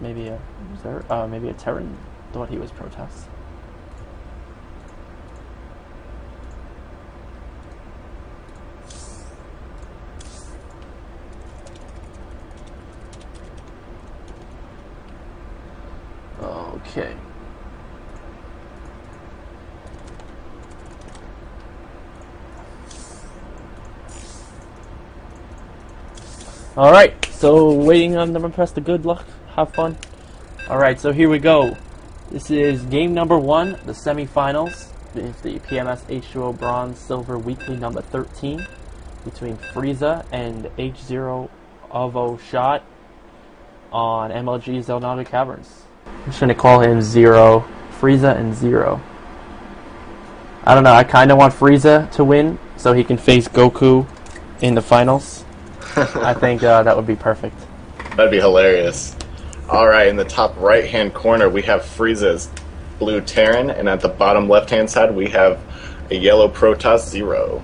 maybe maybe a Terran thought he was Protoss. Okay. Alright, so waiting on them to press the good luck. Have fun. Alright, so here we go. This is game number 1, the semifinals. It's the PMS H2O Bronze Silver Weekly number 13 between Frieza and HzeroOfoshoT on MLG Zelnaga Caverns. I'm just gonna call him Zero. Frieza and Zero. I don't know, I kinda want Frieza to win so he can face Goku in the finals. I think that would be perfect. That'd be hilarious. Alright, in the top right hand corner we have Frieza's blue Terran, and at the bottom left hand side we have a yellow Protoss Zero.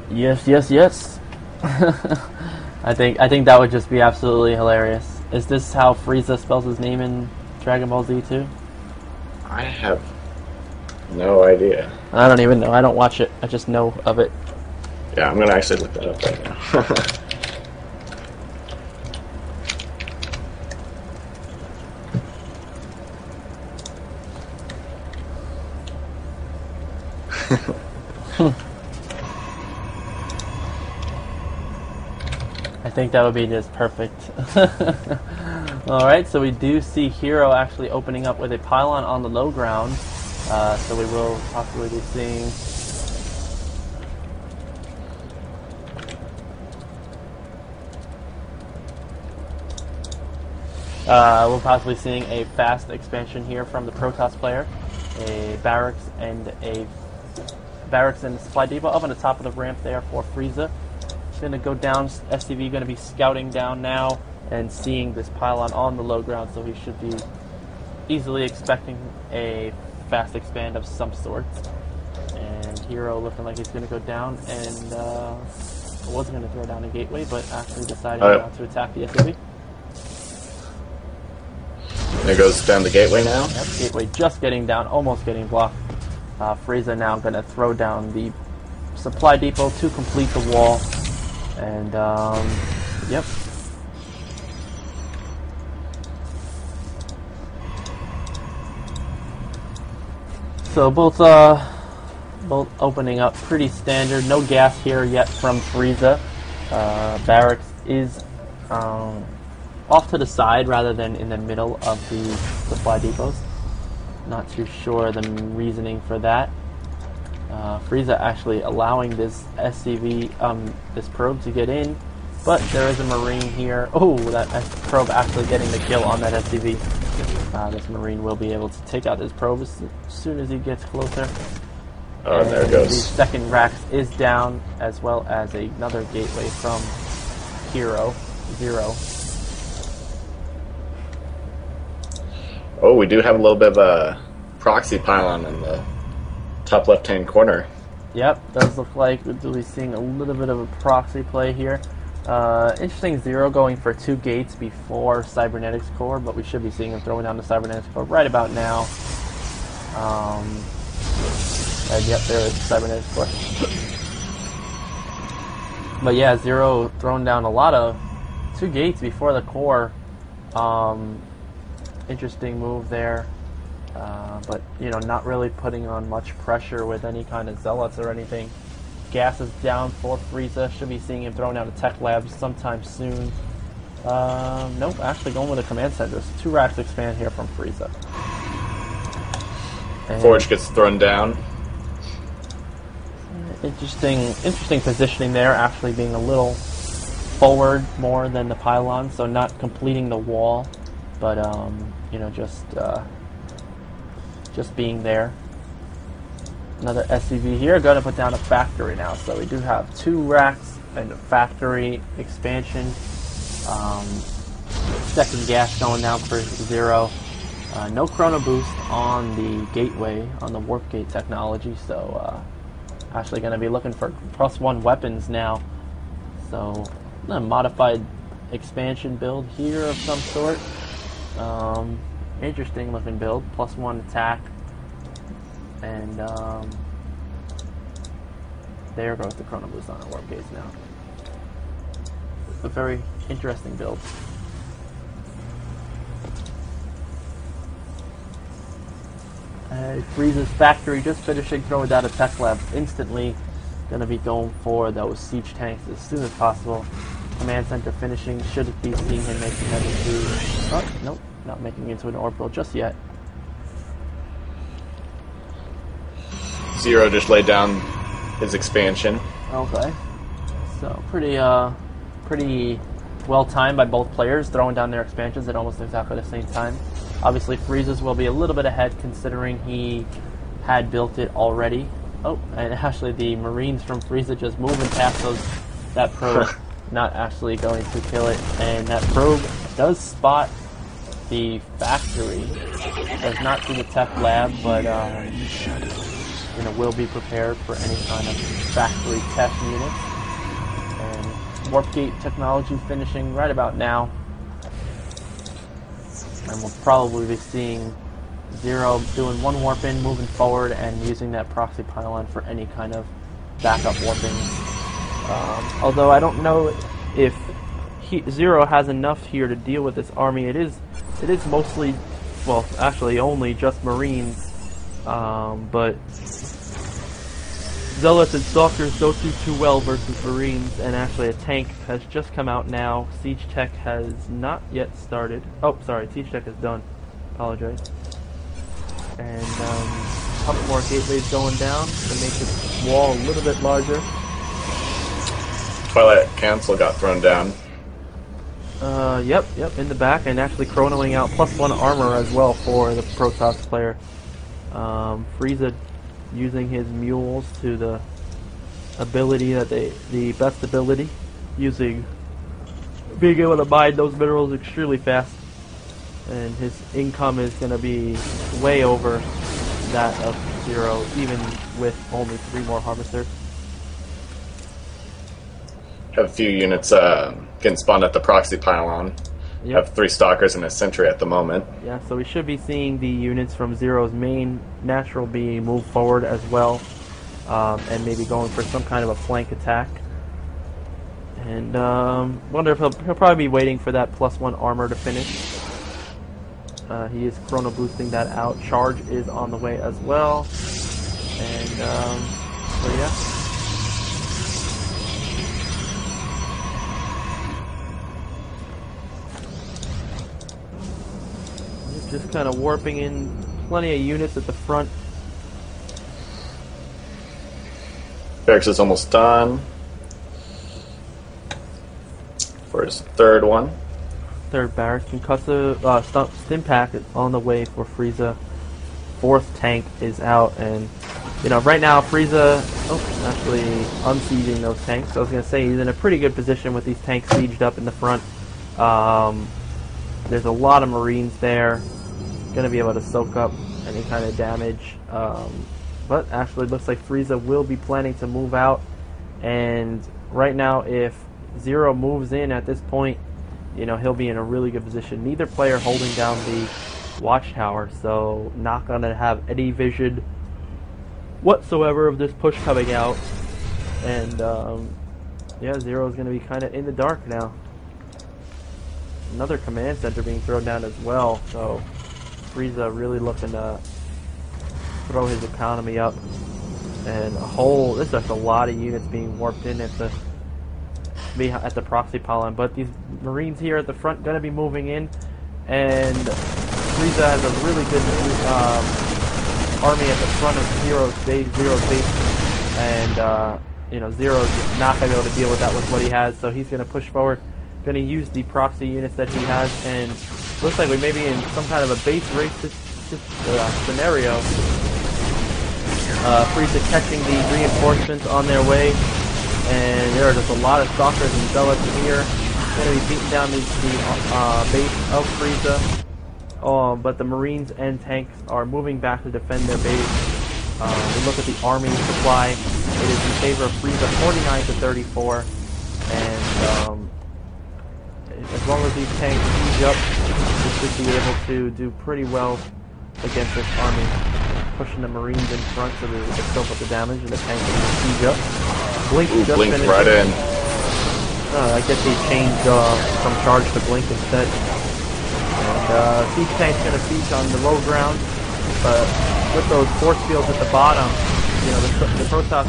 Yes, yes, yes. I think that would just be absolutely hilarious. Is this how Frieza spells his name in Dragon Ball Z too? I have no idea. I don't even know. I don't watch it. I just know of it. Yeah, I'm gonna actually look that up right now. I think that would be just perfect. Alright, so we do see Hero actually opening up with a pylon on the low ground. So we will possibly be seeing we're possibly seeing a fast expansion here from the Protoss player. A barracks and supply depot up on the top of the ramp there for Frieza. Gonna go down, SCV gonna be scouting down now and seeing this pylon on the low ground, so he should be easily expecting a fast expand of some sort. And Hero looking like he's gonna go down and wasn't gonna throw down a gateway, but actually deciding not to attack the SCV. There goes down the gateway now. Yep, gateway just getting down, almost getting blocked. Frieza now going to throw down the supply depot to complete the wall. And, yep. So both opening up pretty standard. No gas here yet from Frieza. Barracks is off to the side rather than in the middle of the supply depots. Not too sure the reasoning for that. Frieza actually allowing this SCV, this probe to get in, but there is a Marine here. Oh, that probe actually getting the kill on that SCV. This Marine will be able to take out this probe as soon as he gets closer. Oh, and there it the goes. second Rax is down, as well as another gateway from Hero, Zero. Oh, we do have a little bit of a proxy pylon in the top left-hand corner. Yep, does look like we'll be seeing a little bit of a proxy play here. Interesting, Zero going for 2 gates before Cybernetics Core, but we should be seeing him throwing down the Cybernetics Core right about now. And yep, there is the Cybernetics Core. But yeah, Zero throwing down a lot of 2 gates before the core. Interesting move there, but you know, not really putting on much pressure with any kind of zealots or anything. Gas is down for Frieza. Should be seeing him throwing out a tech lab sometime soon. Nope, actually going with the command centers. 2 racks expand here from Frieza. And Forge gets thrown down. interesting positioning there. Actually being a little forward more than the pylon, so not completing the wall. But you know, just being there. Another SCV here. Going to put down a factory now. So we do have 2 racks and a factory expansion. Second gas going down for Zero. No chrono boost on the gateway, on the warp gate technology. So actually going to be looking for +1 weapons now. So a modified expansion build here of some sort. Interesting looking build. +1 attack. And there goes the Chrono Boost on a warp case now. A very interesting build. Frieza's factory just finishing throwing down a tech lab. Instantly gonna be going for those siege tanks as soon as possible. Command center finishing. Should be seeing him making that into... Oh, nope, not making it into an orbital just yet. Zero just laid down his expansion. Okay. So pretty well timed by both players, throwing down their expansions at almost exactly the same time. Obviously, Frieza's will be a little bit ahead considering he had built it already. Oh, and actually the Marines from Frieza just moving past that probe, not actually going to kill it. And that probe does spot the factory. Does not see the tech lab, but will be prepared for any kind of factory tech units. And warp gate technology finishing right about now. And we'll probably be seeing Zero doing one warp in, moving forward, and using that proxy pylon for any kind of backup warping. Although I don't know if Zero has enough here to deal with this army. It is mostly, well, actually only just Marines, but Zealots and Stalkers don't do too well versus Marines, and actually a tank has just come out now. Siege Tech has not yet started. Oh, sorry, Siege Tech is done. Apologize. And a couple more gateways going down to make this wall a little bit larger. Twilight Council got thrown down. Yep, in the back, and actually chronoing out +1 armor as well for the Protoss player. Frieza using his mules to the ability that the best ability, being able to mine those minerals extremely fast, and his income is going to be way over that of Zero, even with only 3 more harvesters. Have a few units getting spawned at the proxy pylon. Yep. Have 3 stalkers and a sentry at the moment. Yeah, so we should be seeing the units from Zero's main natural be moved forward as well, and maybe going for some kind of a flank attack. And wonder if he'll probably be waiting for that +1 armor to finish. He is chrono boosting that out. Charge is on the way as well. And so yeah. Just kind of warping in plenty of units at the front. Barracks is almost done for his 3rd one. 3rd barracks. Concussive Stimpack is on the way for Frieza. 4th tank is out, and right now Frieza actually unsieging those tanks. So I was gonna say he's in a pretty good position with these tanks sieged up in the front. There's a lot of Marines there. Going to be able to soak up any kind of damage, but actually looks like Frieza will be planning to move out, and right now if Zero moves in at this point, he'll be in a really good position. Neither player holding down the watchtower, so not going to have any vision whatsoever of this push coming out, and yeah, Zero's going to be kind of in the dark now. Another command center being thrown down as well, so Frieza really looking to throw his economy up, and there's just a lot of units being warped in at the proxy pylon. But these Marines here at the front going to be moving in, and Frieza has a really good army at the front of Zero's base, and Zero's just not going to be able to deal with that with what he has, so he's going to push forward. Going to use the proxy units that he has, and looks like we may be in some kind of a base race scenario. Frieza catching the reinforcements on their way, and there are just a lot of stalkers and zealots here. Going to be beating down the base of Frieza, but the Marines and tanks are moving back to defend their base. We look at the army supply. It is in favor of Frieza, 49 to 34, and as long as these tanks siege up, this should be able to do pretty well against this army. Pushing the Marines in front so they can soak up the damage and the tank can siege up. Blink just blinked finished. right in. I guess he changed from charge to blink instead. And siege tank's going to siege on the low ground, but with those force fields at the bottom, you know, the Protoss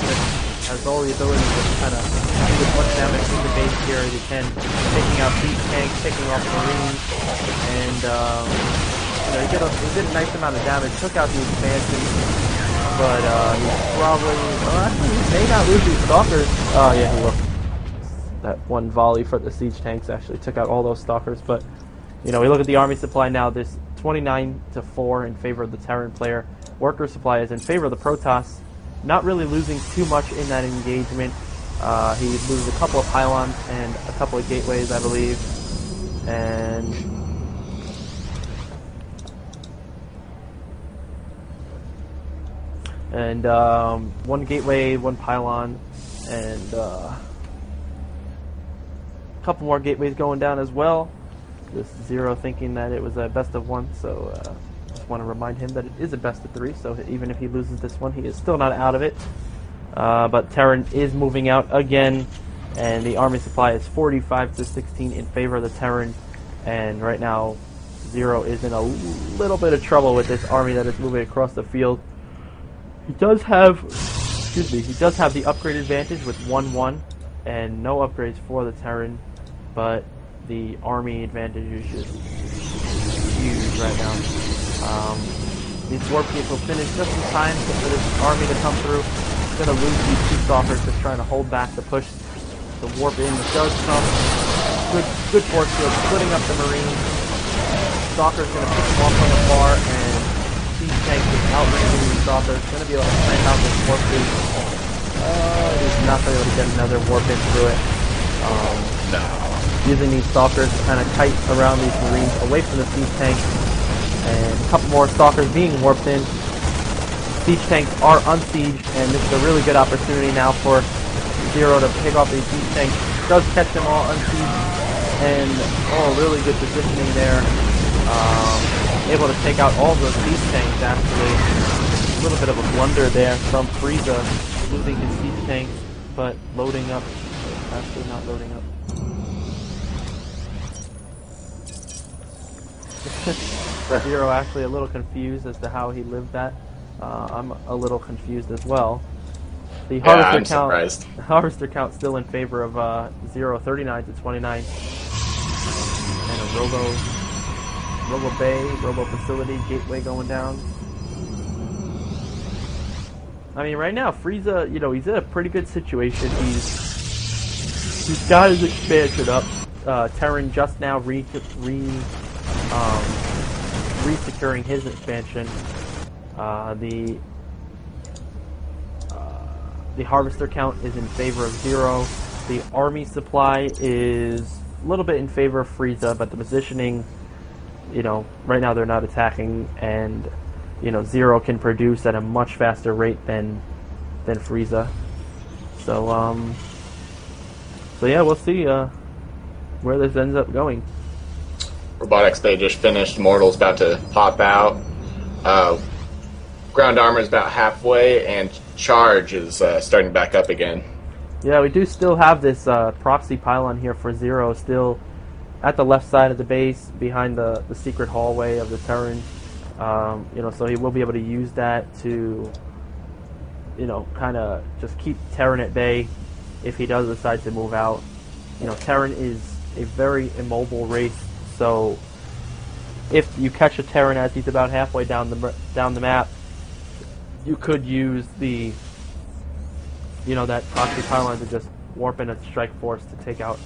has all the ability to kind of do as much damage in the base here as he can, taking out siege tanks, taking off Marines, and you know, he did a nice amount of damage, took out the expansion, but he's probably, well, actually, he may not lose these Stalkers. Oh yeah, he will. That one volley for the siege tanks actually took out all those Stalkers, but you know, we look at the army supply now. This 29-4 in favor of the Terran player. Worker supply is in favor of the Protoss. Not really losing too much in that engagement. He loses a couple of pylons and a couple of gateways, I believe, and one gateway, one pylon, and a couple more gateways going down as well. This Zero thinking that it was a best of one, so just want to remind him that it is a best of three, so even if he loses this one, he is still not out of it. But Terran is moving out again, and the army supply is 45-16 in favor of the Terran, and right now Zero is in a little bit of trouble with this army that is moving across the field. He does have, he does have the upgrade advantage with 1-1 and no upgrades for the Terran, but the army advantage is just huge right now. These warp gates will finish just in time for this army to come through. It's going to lose these two Stalkers just trying to hold back the push. The warp in does come. Good force field, splitting up the Marines. Stalker's going to pick them off from afar, and siege tank is outranging these Stalkers. Going to be able to send out this warp gate. He's not going to be able to get another warp in through it. No. Using these Stalkers to kind of kite around these Marines away from the siege tank. And a couple more Stalkers being warped in. Siege tanks are unsieged, and this is a really good opportunity now for Zero to pick off these siege tanks. Does catch them all unsieged, and really good positioning there. Able to take out all those siege tanks actually. A little bit of a blunder there from Frieza, losing his siege tanks, but loading up. Actually not loading up. Zero actually a little confused as to how he lived that. I'm a little confused as well. The harvester count still in favor of Zero, 39-29, and a Robo Bay, Robo Facility, Gateway going down. I mean, right now Frieza, you know, he's in a pretty good situation. He's got his expansion up. Terran just now re-securing his expansion. The harvester count is in favor of Zero. The army supply is a little bit in favor of Frieza, but the positioning, you know, right now they're not attacking, and you know, Zero can produce at a much faster rate than Frieza. So yeah, we'll see where this ends up going. Robotics Bay just finished. Mortal's about to pop out. Ground armor is about halfway, and charge is starting back up again. Yeah, we do still have this proxy pylon here for Zero, still at the left side of the base, behind the secret hallway of the Terran. You know, so he will be able to use that to, you know, kind of just keep Terran at bay if he does decide to move out. You know, Terran is a very immobile race, so if you catch a Terran as he's about halfway down the map, you could use the, you know, that proxy pylon to just warp in a strike force to take out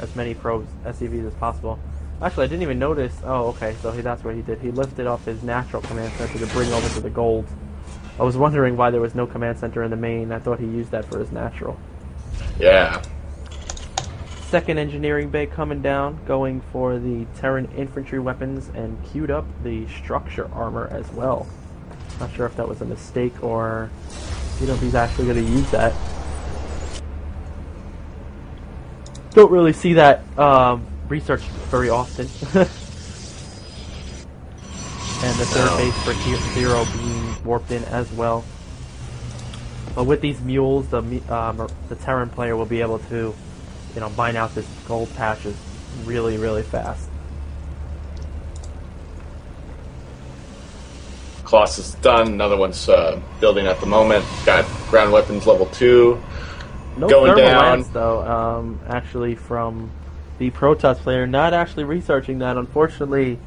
as many probes, SCVs as possible. Actually, I didn't even notice. Oh, okay, so that's what he did. He lifted off his natural command center to bring over to the gold. I was wondering why there was no command center in the main. I thought he used that for his natural. Yeah. Second engineering bay coming down, going for the Terran infantry weapons, and queued up the structure armor as well. Not sure if that was a mistake or, you know, if he's actually going to use that. Don't really see that researched very often. and the third base for Zero being warped in as well. But with these mules, the Terran player will be able to, you know, mine out this gold patches really, really fast. Colossus done. Another one's building at the moment. Got ground weapons level 2. No Going thermal down. lance, though, actually from the Protoss player. Not actually researching that. Unfortunately,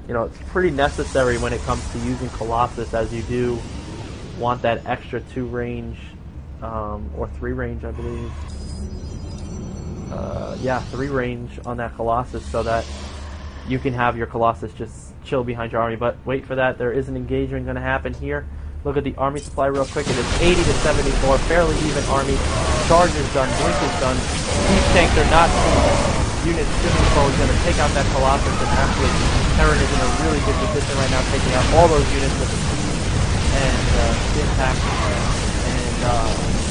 you know, it's pretty necessary when it comes to using Colossus, as you do want that extra 2 range, or 3 range, I believe. Yeah, 3 range on that Colossus, so that you can have your Colossus just chill behind your army. But wait for that, there is an engagement going to happen here. Look at the army supply real quick. It is 80 to 74, fairly even army. Charge is done, blink is done. These tanks are not units shooting forward. Going to take out that Colossus, and actually Terran is in a really good position right now, taking out all those units with the speed and impact. And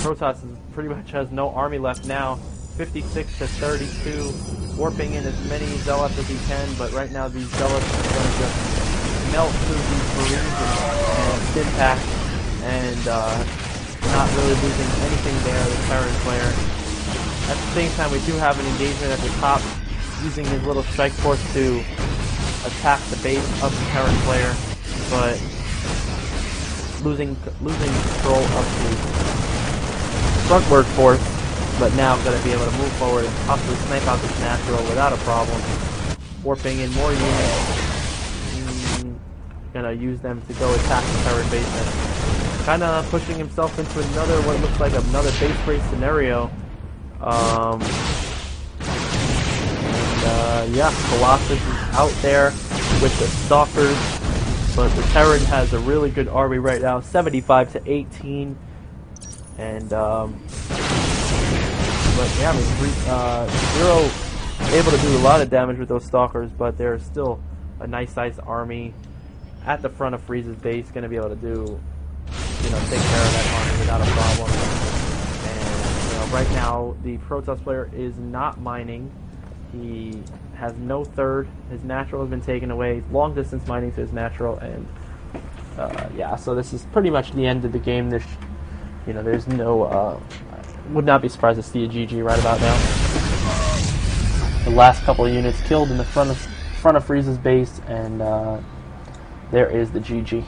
Protoss pretty much has no army left now. 56 to 32, warping in as many Zealots as he can, but right now these Zealots are going to just melt through these Marines and Stimpack, and not really losing anything there, the Terran player. At the same time, we do have an engagement at the top, using his little strike force to attack the base of the Terran player, but losing control of the frontward force. But now I'm going to be able to move forward and possibly snipe out this natural without a problem. Warping in more units. Going to use them to go attack the Terran base. And kind of pushing himself into another, what looks like another base race scenario. Yeah, Colossus is out there with the Stalkers. But the Terran has a really good army right now. 75 to 18. And, but yeah, I mean, Zero able to do a lot of damage with those Stalkers, but there's still a nice sized army at the front of Frieza's base, going to be able to do, you know, take care of that army without a problem. And you know, right now the Protoss player is not mining. He has no third. His natural has been taken away. Long distance mining to his natural, and yeah, so this is pretty much the end of the game. There's, you know, there's no. Would not be surprised to see a GG right about now. The last couple of units killed in the front of Frieza's base, and there is the GG.